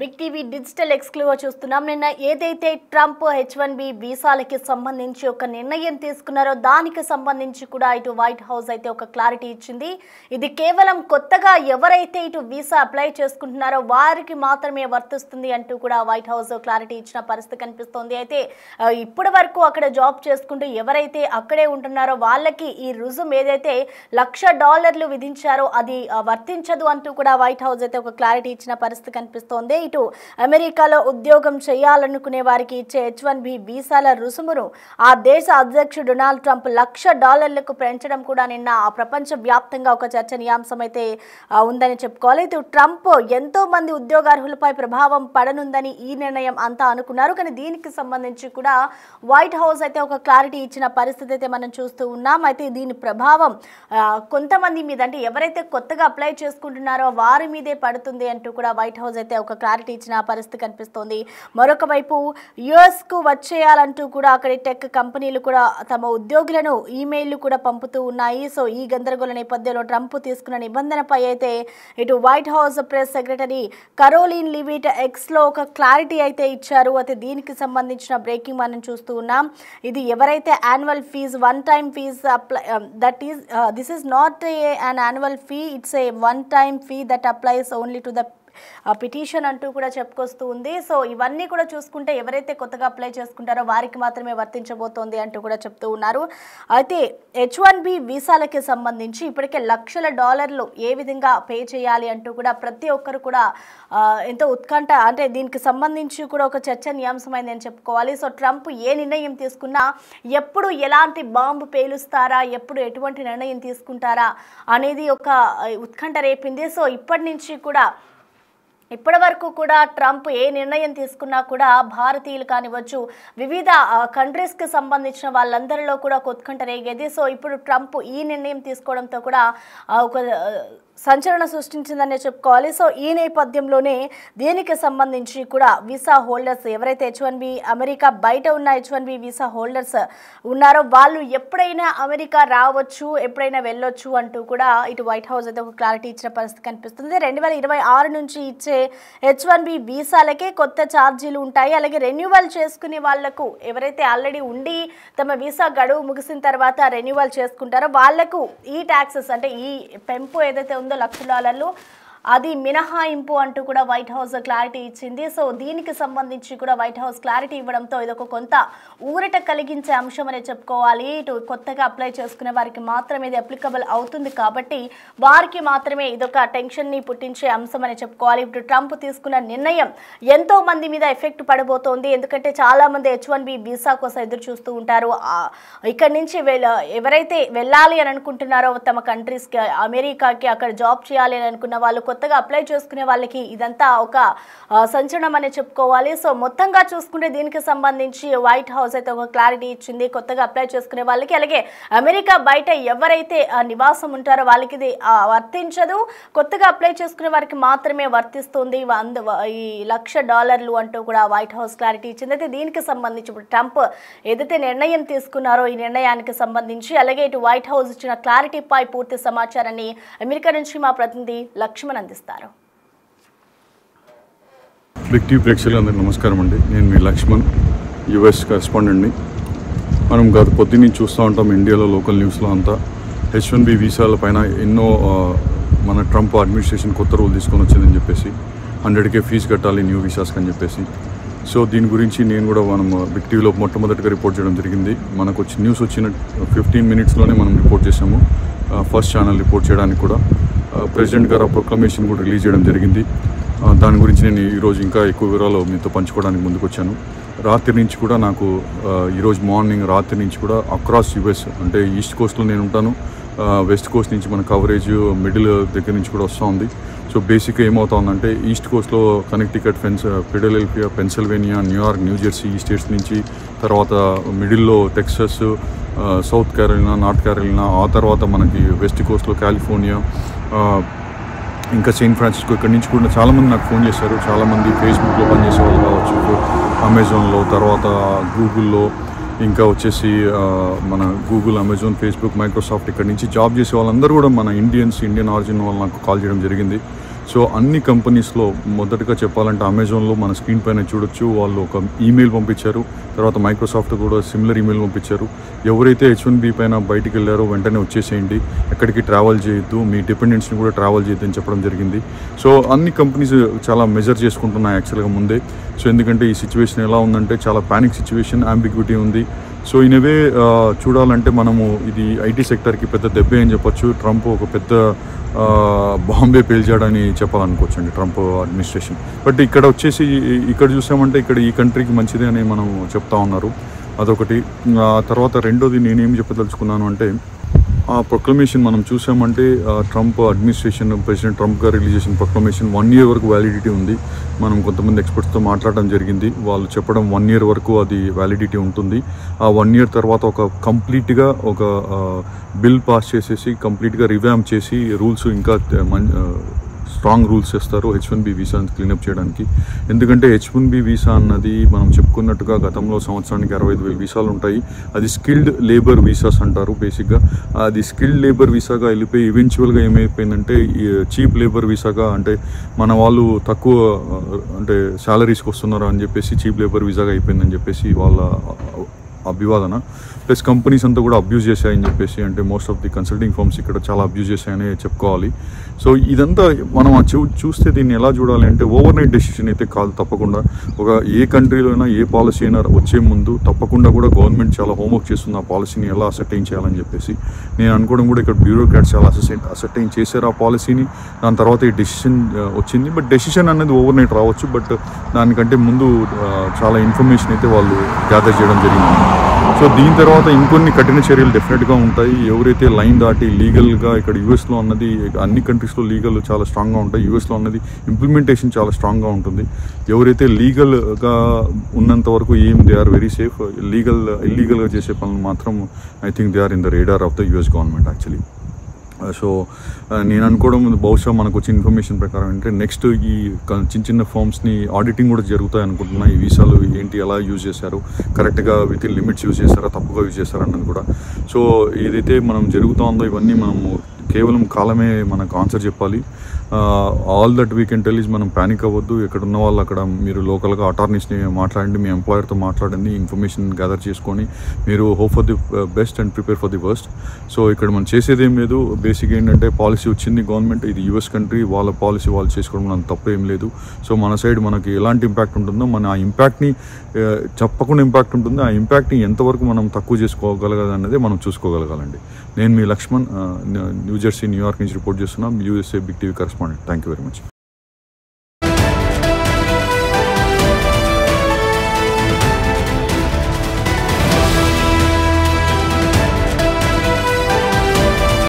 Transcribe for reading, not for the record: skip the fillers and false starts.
Big TV digital exclusive చూస్తున్నాం. నిన్న ఏదైతే ట్రంప్ H1B వీసాలకి సంబంధించి ఒక నిర్ణయం తీసుకున్నారో దానికి సంబంధించి కూడా ఇటు వైట్ హౌస్ అయితే ఒక క్లారిటీ ఇచ్చింది. ఇది కేవలం కొత్తగా ఎవరైతే ఇటు వీసా అప్లై చేసుకుంటున్నారో వారికి మాత్రమే వర్తిస్తుంది అంటూ కూడా వైట్ హౌస్ క్లారిటీ ఇచ్చిన పరిస్థితి కనిపిస్తోంది. అయితే ఇప్పటి వరకు అక్కడ జాబ్ చేసుకుంటూ ఎవరైతే అక్కడే ఉంటున్నారో వాళ్ళకి ఈ రుజుం ఏదైతే $1,00,000 విధించారో అది వర్తించదు అంటూ కూడా వైట్ హౌస్ అయితే ఒక క్లారిటీ ఇచ్చిన పరిస్థితి కనిపిస్తోంది. ఇటు అమెరికాలో ఉద్యోగం చేయాలనుకునే వారికి ఇచ్చే H1B వీసాల రుసుమును ఆ దేశ అధ్యక్షుడు డొనాల్డ్ ట్రంప్ $1,00,000 పెంచడం కూడా నిన్న ప్రపంచ వ్యాప్తంగా ఒక చర్చనీయాంశం అయితే ఉందని చెప్పుకోవాలి. ఇటు ట్రంప్ ఎంతో మంది ఉద్యోగార్హులపై ప్రభావం పడనుందని ఈ నిర్ణయం అంతా అనుకున్నారు. కానీ దీనికి సంబంధించి కూడా వైట్ హౌస్ అయితే ఒక క్లారిటీ ఇచ్చిన పరిస్థితి అయితే మనం చూస్తూ ఉన్నాం. అయితే దీని ప్రభావం కొంతమంది మీద అంటే ఎవరైతే కొత్తగా అప్లై చేసుకుంటున్నారో వారి మీదే పడుతుంది అంటూ కూడా వైట్ హౌస్ అయితే ఒక క్లారిటీ ఇచ్చిన పరిస్థితి కనిపిస్తోంది. మరొక వైపు యుఎస్కు వచ్చేయాలంటూ కూడా అక్కడి టెక్ కంపెనీలు కూడా తమ ఉద్యోగులను ఈమెయిల్ కూడా పంపుతూ ఉన్నాయి. సో ఈ గందరగోళ నేపథ్యంలో ట్రంప్ తీసుకున్న నిబంధనపై అయితే ఇటు White House press secretary Karoline Leavitt ఎక్స్లో ఒక క్లారిటీ అయితే ఇచ్చారు. అయితే దీనికి సంబంధించిన బ్రేకింగ్ మనం చూస్తూ ఉన్నాం. ఇది ఎవరైతే annual fees one time fees apply this is not an annual fee, it's a one time fee that applies only to the petition అంటూ కూడా చెప్పుకొస్తూ ఉంది. సో ఇవన్నీ కూడా చూసుకుంటే ఎవరైతే కొత్తగా అప్లై చేసుకుంటారో వారికి మాత్రమే వర్తించబోతోంది అంటూ కూడా చెప్తూ ఉన్నారు. అయితే H1B వీసాలకి సంబంధించి ఇప్పటికే $1,00,000 ఏ విధంగా పే చేయాలి అంటూ కూడా ప్రతి ఒక్కరు కూడా ఎంతో ఉత్కంఠ అంటే దీనికి సంబంధించి కూడా ఒక చర్చనీయాంశమైంది అని చెప్పుకోవాలి. సో ట్రంప్ ఏ నిర్ణయం తీసుకున్నా ఎప్పుడు ఎలాంటి బాంబు పేలుస్తారా, ఎప్పుడు ఎటువంటి నిర్ణయం తీసుకుంటారా అనేది ఒక ఉత్కంఠ రేపింది. సో ఇప్పటి నుంచి కూడా ఇప్పటి వరకు కూడా ట్రంప్ ఏ నిర్ణయం తీసుకున్నా కూడా భారతీయులు కానివచ్చు వివిధ కంట్రీస్కి సంబంధించిన వాళ్ళందరిలో కూడా ఒక ఉత్కంఠ రేగేది. సో ఇప్పుడు ట్రంప్ ఈ నిర్ణయం తీసుకోవడంతో కూడా ఒక సంచలనం సృష్టించిందనే చెప్పుకోవాలి. సో ఈ నేపథ్యంలోనే దీనికి సంబంధించి కూడా వీసా హోల్డర్స్ ఎవరైతే H1B అమెరికా బయట ఉన్న H1B వీసా హోల్డర్స్ ఉన్నారో వాళ్ళు ఎప్పుడైనా అమెరికా రావచ్చు, ఎప్పుడైనా వెళ్ళొచ్చు అంటూ కూడా ఇటు వైట్ హౌస్ అయితే ఒక క్లారిటీ ఇచ్చిన పరిస్థితి కనిపిస్తుంది. 2026 నుంచి ఇచ్చే H1B వీసాలకే కొత్త ఛార్జీలు ఉంటాయి. అలాగే రెన్యువల్ చేసుకునే వాళ్లకు ఎవరైతే ఆల్రెడీ ఉండి తమ వీసా గడువు ముగిసిన తర్వాత రెన్యువల్ చేసుకుంటారో వాళ్లకు ఈ ట్యాక్సెస్ అంటే ఈ పెంపు ఏదైతే ఉందో $1,00,000 అది మినహాయింపు అంటూ కూడా వైట్ హౌస్ క్లారిటీ ఇచ్చింది. సో దీనికి సంబంధించి కూడా వైట్ హౌస్ క్లారిటీ ఇవ్వడంతో ఇదొక కొంత ఊరట కలిగించే అంశం అనే చెప్పుకోవాలి. ఇటు కొత్తగా అప్లై చేసుకునే వారికి మాత్రమే ఇది అప్లికబుల్ అవుతుంది కాబట్టి వారికి మాత్రమే ఇదొక టెన్షన్ని పుట్టించే అంశం అని చెప్పుకోవాలి. ఇప్పుడు ట్రంప్ తీసుకున్న నిర్ణయం ఎంతో మంది మీద ఎఫెక్ట్ పడబోతోంది. ఎందుకంటే చాలామంది H1B వీసా కోసం ఎదురు చూస్తూ ఉంటారు. ఇక్కడి నుంచి ఎవరైతే వెళ్ళాలి అని అనుకుంటున్నారో తమ కంట్రీస్కి అమెరికాకి అక్కడ జాబ్ చేయాలి అని అనుకున్న వాళ్ళు కొత్తగా అప్లై చేసుకునే వాళ్ళకి ఇదంతా ఒక సంచలనం అని చెప్పుకోవాలి. సో మొత్తంగా చూసుకుంటే దీనికి సంబంధించి వైట్ హౌస్ అయితే ఒక క్లారిటీ ఇచ్చింది. కొత్తగా అప్లై చేసుకునే వాళ్ళకి అలాగే అమెరికా బయట ఎవరైతే నివాసం ఉంటారో వాళ్ళకి ఇది వర్తించదు, కొత్తగా అప్లై చేసుకునే వారికి మాత్రమే వర్తిస్తుంది ఈ $1,00,000 అంటూ కూడా వైట్ హౌస్ క్లారిటీ ఇచ్చింది. అయితే దీనికి సంబంధించి ఇప్పుడు ట్రంప్ ఏదైతే నిర్ణయం తీసుకున్నారో ఈ నిర్ణయానికి సంబంధించి అలాగే ఇటు వైట్ హౌస్ ఇచ్చిన క్లారిటీపై పూర్తి సమాచారాన్ని అమెరికా నుంచి మా ప్రతినిధి లక్ష్మణ్ అందిస్తారు. బిగ్ టీవీ ప్రేక్షకులందరికీ నమస్కారం అండి. నేను మీ లక్ష్మణ్, యుఎస్ కరెస్పాండెంట్ని. మనం గత పొద్దున్నీ చూస్తూ ఉంటాం ఇండియాలో లోకల్ న్యూస్లో అంతా H1B వీసాల పైన ఎన్నో మన ట్రంప్ అడ్మినిస్ట్రేషన్ కొత్త రూల్ తీసుకొని వచ్చిందని చెప్పేసి 100K ఫీజు కట్టాలి న్యూ వీసాస్కి అని చెప్పేసి. సో దీని గురించి నేను కూడా మనం బిగ్ టీవీలో మొట్టమొదటిగా రిపోర్ట్ చేయడం జరిగింది. మనకు న్యూస్ వచ్చిన 15 మినిట్స్లోనే మనం రిపోర్ట్ చేసాము. ఫస్ట్ ఛానల్ రిపోర్ట్ చేయడానికి కూడా ప్రెసిడెంట్ గారు ప్రొక్లమేషన్ కూడా రిలీజ్ చేయడం జరిగింది. దాని గురించి నేను ఈరోజు ఇంకా ఎక్కువ వివరాలు మీతో పంచుకోవడానికి ముందుకు వచ్చాను. రాత్రి నుంచి కూడా నాకు ఈరోజు మార్నింగ్ రాత్రి నుంచి కూడా అక్రాస్ యుఎస్ అంటే ఈస్ట్ కోస్ట్లో నేను ఉంటాను, వెస్ట్ కోస్ట్ నుంచి మన కవరేజ్ మిడిల్ దగ్గర నుంచి కూడా వస్తూ ఉంది. సో బేసిక్గా ఏమవుతుందంటే ఈస్ట్ కోస్ట్లో Connecticut Philadelphia, Pennsylvania, New York, New Jersey ఈ స్టేట్స్ నుంచి, తర్వాత మిడిల్లో Texas, South Carolina, North Carolina, ఆ తర్వాత మనకి వెస్ట్ కోస్ట్లో కాలిఫోర్నియా, ఇంకా సెయింట్ ఫ్రాన్సిస్కో ఇక్కడి నుంచి కూడా చాలామంది నాకు ఫోన్ చేశారు. చాలామంది ఫేస్బుక్లో పనిచేసే వాళ్ళు కావచ్చు, అమెజాన్లో, తర్వాత గూగుల్లో, ఇంకా వచ్చేసి మన గూగుల్, అమెజాన్, ఫేస్బుక్, మైక్రోసాఫ్ట్ ఇక్కడి నుంచి జాబ్ చేసే వాళ్ళందరూ కూడా మన ఇండియన్ ఆరిజిన్ వాళ్ళు నాకు కాల్ చేయడం జరిగింది. సో అన్ని కంపెనీస్లో మొదటగా చెప్పాలంటే అమెజాన్లో మన స్క్రీన్ పైన చూడొచ్చు, వాళ్ళు ఒక ఈమెయిల్ పంపించారు. తర్వాత మైక్రోసాఫ్ట్ కూడా సిమిలర్ ఈమెయిల్ పంపించారు. ఎవరైతే H1B పైన బయటికి వెళ్ళారో వెంటనే వచ్చేసేయండి, ఎక్కడికి ట్రావెల్ చేయొద్దు, మీ డిపెండెంట్స్ని కూడా ట్రావెల్ చేయొద్దు అని చెప్పడం జరిగింది. సో అన్ని కంపెనీస్ చాలా మెజర్ చేసుకుంటున్నాయి యాక్చువల్గా ముందే. సో ఎందుకంటే ఈ సిచ్యువేషన్ ఎలా ఉందంటే చాలా ప్యానిక్ సిచ్యువేషన్, అంబిగ్విటీ ఉంది. సో ఇనవే చూడాలంటే మనము ఇది ఐటీ సెక్టర్కి పెద్ద దెబ్బే అని చెప్పొచ్చు. ట్రంప్ ఒక పెద్ద బాంబే పేల్చాడని చెప్పాలనుకోవచ్చండి ట్రంప్ అడ్మినిస్ట్రేషన్. బట్ ఇక్కడ వచ్చేసి ఇక్కడ చూసామంటే ఇక్కడ ఈ కంట్రీకి మంచిదే అని మనం చెప్తా ఉన్నారు, అదొకటి. తర్వాత రెండోది నేనేం చెప్పదలుచుకున్నాను అంటే ఆ ప్రొక్లమేషన్ మనం చూసామంటే ట్రంప్ అడ్మినిస్ట్రేషన్, ప్రెసిడెంట్ ట్రంప్ గారు రిలీజ్ చేసిన ప్రొక్లమేషన్ 1 year వరకు వ్యాలిడిటీ ఉంది. మనం కొంతమంది ఎక్స్పర్ట్స్తో మాట్లాడడం జరిగింది, వాళ్ళు చెప్పడం 1 year వరకు అది వ్యాలిడిటీ ఉంటుంది. ఆ 1 year తర్వాత ఒక కంప్లీట్గా ఒక బిల్ పాస్ చేసేసి కంప్లీట్గా రివ్యామ్ చేసి రూల్స్ ఇంకా స్ట్రాంగ్ రూల్స్ చేస్తారు H1B వీసాని క్లీనప్ చేయడానికి. ఎందుకంటే H1B వీసా అన్నది మనం చెప్పుకున్నట్టుగా గతంలో సంవత్సరానికి 65,000 వీసాలు ఉంటాయి. అది స్కిల్డ్ లేబర్ వీసాస్ అంటారు బేసిక్గా. అది స్కిల్డ్ లేబర్ వీసాగా వెళ్ళిపోయి ఈవెన్చువల్గా ఏమైపోయిందంటే చీప్ లేబర్ వీసాగా, అంటే మన వాళ్ళు తక్కువ అంటే శాలరీస్కి వస్తున్నారు అని చెప్పేసి చీప్ లేబర్ వీసాగా అయిపోయిందని చెప్పేసి వాళ్ళ అభివాదన. ప్లస్ కంపెనీస్ అంతా కూడా అబ్యూజ్ చేశాయని చెప్పేసి, అంటే most of the consulting firms ఇక్కడ చాలా అబ్యూజ్ చేశాయని చెప్పుకోవాలి. సో ఇదంతా మనం చూస్తే దీన్ని ఎలా చూడాలి అంటే ఓవర్ నైట్ డెసిషన్ అయితే కాదు. తప్పకుండా ఒక ఏ కంట్రీలో అయినా ఏ పాలసీ అయినా వచ్చే ముందు తప్పకుండా కూడా గవర్నమెంట్ చాలా హోంవర్క్ చేస్తుంది ఆ పాలసీని ఎలా అసర్టైన్ చేయాలని చెప్పేసి. నేను అనుకోవడం కూడా ఇక్కడ బ్యూరోక్రాట్స్ చాలా అసర్టైన్ చేశారు ఆ పాలసీని. దాని తర్వాత ఈ డెసిషన్ వచ్చింది. బట్ డెసిషన్ అనేది ఓవర్ నైట్ రావచ్చు, బట్ దానికంటే ముందు చాలా ఇన్ఫర్మేషన్ అయితే వాళ్ళు గ్యాదర్ చేయడం జరిగింది. సో దీని తర్వాత ఇంకొన్ని కఠిన చర్యలు డెఫినెట్గా ఉంటాయి. ఎవరైతే లైన్ దాటి లీగల్గా, ఇక్కడ యూఎస్లో అన్నది అన్ని కంట్రీస్లో లీగల్ చాలా స్ట్రాంగ్గా ఉంటాయి, యూఎస్లో అన్నది ఇంప్లిమెంటేషన్ చాలా స్ట్రాంగ్గా ఉంటుంది. ఎవరైతే లీగల్గా ఉన్నంత వరకు దే ఆర్ వెరీ సేఫ్. ఇల్లీగల్గా చేసే పనులు మాత్రం I think they are in the radar of the US government actually. So నేను అనుకోవడం బహుశా మనకు వచ్చిన ఇన్ఫర్మేషన్ ప్రకారం అంటే నెక్స్ట్ ఈ చిన్న ఫార్మ్స్ని ఆడిటింగ్ కూడా జరుగుతాయి అనుకుంటున్నా. ఈ వీసాలు ఏంటి, ఎలా యూజ్ చేశారు, కరెక్ట్గా విత్ ఇన్ లిమిట్స్ యూజ్ చేశారా, తప్పుగా యూజ్ చేశారా అన్నది కూడా. సో ఏదైతే మనం జరుగుతుందో ఇవన్నీ మనము కేవలం కాలమే మనకు ఆన్సర్ చెప్పాలి. All that we can tell is మనం ప్యానిక్ అవ్వద్దు. ఎక్కడ ఉన్న వాళ్ళు అక్కడ మీరు లోకల్గా అటార్నీస్ని మాట్లాడండి, మీ ఎంప్లాయర్తో మాట్లాడండి, ఇన్ఫర్మేషన్ గ్యాదర్ చేసుకొని మీరు hope for the best and prepare for the worst. So ఇక్కడ మనం చేసేదేం లేదు. బేసిక్ ఏంటంటే పాలసీ వచ్చింది గవర్నమెంట్, ఇది యూఎస్ కంట్రీ, వాళ్ళ పాలసీ వాళ్ళు చేసుకోవడం మనం తప్పేం లేదు. సో మన సైడ్ మనకి ఎలాంటి ఇంపాక్ట్ ఉంటుందో మన ఆ ఇంపాక్ట్ని చెప్పకుండా ఇంపాక్ట్ ఉంటుంది, ఆ ఇంపాక్ట్ని ఎంతవరకు మనం తక్కువ చేసుకోగలగాలి అన్నది మనం చూసుకోగలగాలండి. నేను మీ లక్ష్మణ్, న్యూజెర్సీ, న్యూయార్క్ నుంచి రిపోర్ట్ చేస్తున్నాం, USA Big TV correspondent. Thank you very much.